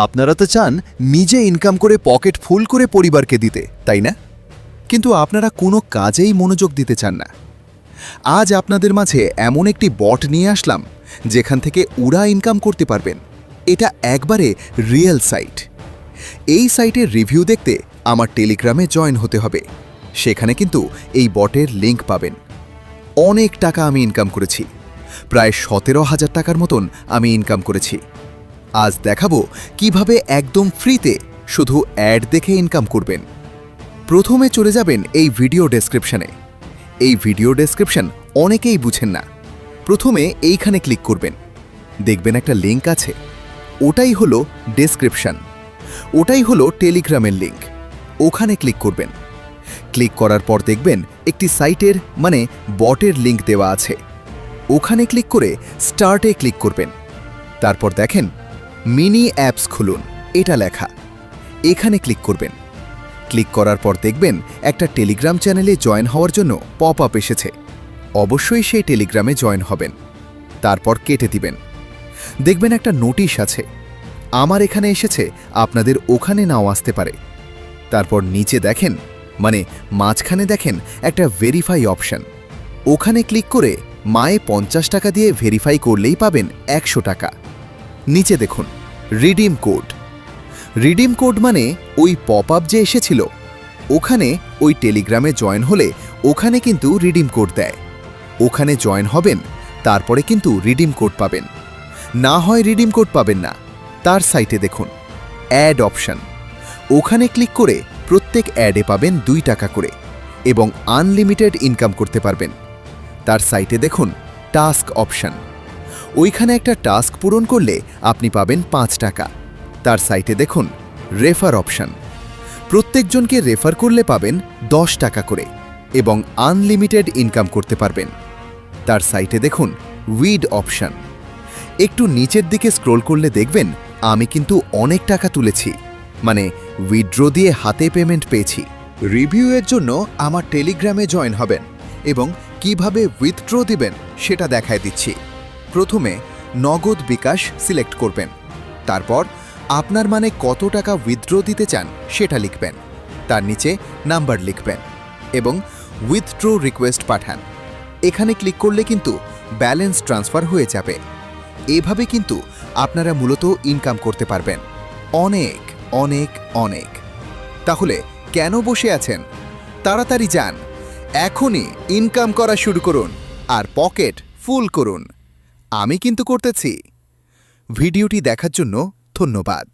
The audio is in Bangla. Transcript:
আপনারা তো চান নিজে ইনকাম করে পকেট ফুল করে পরিবারকে দিতে, তাই না? কিন্তু আপনারা কোনো কাজেই মনোযোগ দিতে চান না। আজ আপনাদের মাঝে এমন একটি বট নিয়ে আসলাম যেখান থেকে উড়া ইনকাম করতে পারবেন। এটা একবারে রিয়েল সাইট। এই সাইটের রিভিউ দেখতে আমার টেলিগ্রামে জয়েন হতে হবে। সেখানে কিন্তু এই বটের লিংক পাবেন। অনেক টাকা আমি ইনকাম করেছি, প্রায় 17,000 টাকার মতন আমি ইনকাম করেছি। আজ দেখাবো কিভাবে একদম ফ্রিতে শুধু অ্যাড দেখে ইনকাম করবেন। প্রথমে চলে যাবেন এই ভিডিও ডেসক্রিপশনে। এই ভিডিও ডেসক্রিপশন অনেকেই বুঝেন না। প্রথমে এইখানে ক্লিক করবেন, দেখবেন একটা লিংক আছে, ওটাই হলো ডেসক্রিপশন, ওটাই হলো টেলিগ্রামের লিংক। ওখানে ক্লিক করবেন। ক্লিক করার পর দেখবেন একটি সাইটের মানে বটের লিংক দেওয়া আছে। ওখানে ক্লিক করে স্টার্টে ক্লিক করবেন। তারপর দেখেন মিনি অ্যাপস খুলুন, এটা লেখা। এখানে ক্লিক করবেন। ক্লিক করার পর দেখবেন একটা টেলিগ্রাম চ্যানেলে জয়েন হওয়ার জন্য পপ আপ এসেছে। অবশ্যই সেই টেলিগ্রামে জয়েন হবেন। তারপর কেটে দিবেন। দেখবেন একটা নোটিশ আছে, আমার এখানে এসেছে, আপনাদের ওখানে নাও আসতে পারে। তারপর নিচে দেখেন মানে মাঝখানে দেখেন একটা ভেরিফাই অপশন। ওখানে ক্লিক করে মায়ে 50 টাকা দিয়ে ভেরিফাই করলেই পাবেন 100 টাকা। নিচে দেখুন রিডিম কোড। রিডিম কোড মানে ওই পপ আপ যে এসেছিল, ওখানে ওই টেলিগ্রামে জয়েন হলে ওখানে কিন্তু রিডিম কোড দেয়। ওখানে জয়েন হবেন, তারপরে কিন্তু রিডিম কোড পাবেন। না হয় রিডিম কোড পাবেন না, তার সাইটে দেখুন অ্যাড অপশন। ওখানে ক্লিক করে প্রত্যেক অ্যাডে পাবেন 2 টাকা করে এবং আনলিমিটেড ইনকাম করতে পারবেন। তার সাইটে দেখুন টাস্ক অপশন। ওইখানে একটা টাস্ক পূরণ করলে আপনি পাবেন 5 টাকা। তার সাইটে দেখুন রেফার অপশন। প্রত্যেকজনকে রেফার করলে পাবেন 10 টাকা করে এবং আনলিমিটেড ইনকাম করতে পারবেন। তার সাইটে দেখুন উইড অপশন। একটু নিচের দিকে স্ক্রোল করলে দেখবেন আমি কিন্তু অনেক টাকা তুলেছি, মানে উইথড্র দিয়ে হাতে পেমেন্ট পেয়েছি। রিভিউয়ের জন্য আমার টেলিগ্রামে জয়েন হবেন এবং কিভাবে উইথড্র দিবেন সেটা দেখায় দিচ্ছি। প্রথমে নগদ বিকাশ সিলেক্ট করবেন। তারপর আপনার মানে কত টাকা উইথড্র দিতে চান সেটা লিখবেন। তার নিচে নাম্বার লিখবেন এবং উইথড্র রিকোয়েস্ট পাঠান। এখানে ক্লিক করলে কিন্তু ব্যালেন্স ট্রান্সফার হয়ে যাবে। এভাবে কিন্তু আপনারা মূলত ইনকাম করতে পারবেন অনেক অনেক অনেক। তাহলে কেন বসে আছেন? তাড়াতাড়ি যান, এখনই ইনকাম করা শুরু করুন আর পকেট ফুল করুন। আমি কিন্তু করতেছি। ভিডিওটি দেখার জন্য ধন্যবাদ।